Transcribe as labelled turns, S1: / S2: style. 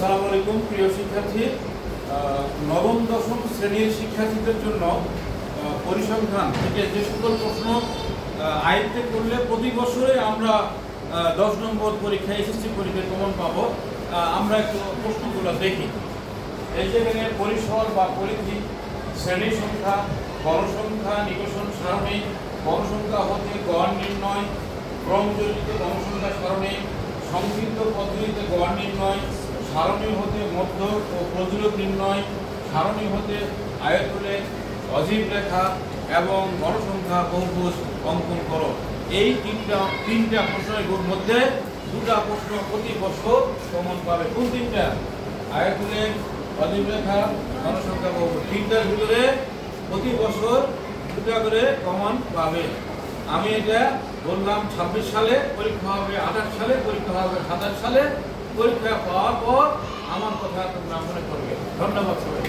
S1: আসসালামু আলাইকুম প্রিয় শিক্ষার্থী। নবম দশম শ্রেণীর শিক্ষার্থীদের জন্য পরিসংখ্যান থেকে যে সকল প্রশ্ন আয়ত্তে করলে প্রতি বছরে আমরা 10 নম্বর পরীক্ষা এসএসসি পরীক্ষায় কমন পাবো, আমরা একটু প্রশ্নগুলো দেখি। এই যে এখানে পরিসর বা পরিধি, শ্রেণী সংখ্যা, গণসংখ্যা, নিকষণ সারণী, গণসংখ্যা হতে গড় নির্ণয়, ক্রমজনিত গণসংখ্যা সারণী, সংক্ষিপ্ত পদ্ধতিতে গড় নির্ণয়, সারণী হতে মধ্য ও প্রতিরোধ নির্ণয়, সারণী হতে আয়তলেখ, অজীব রেখা এবং গণসংখ্যা বহুভুজ অঙ্কন করো। এই তিনটা প্রশ্নের মধ্যে দুটা প্রশ্ন প্রতি বছর কমন পাবে। কোন তিনটা? আয়তলেখ, অজীব রেখা, গণসংখ্যা বহুভুজ। তিনটার ভিতরে প্রতি বছর দুটা করে কমন পাবে। আমি এটা বললাম 26 সালে পরীক্ষা হবে, 28 সালে পরীক্ষা হবে, 27 সালে পরীক্ষা পাওয়ার পর আমার কথা তোমরা মনে করবে। ধন্যবাদ সবাই।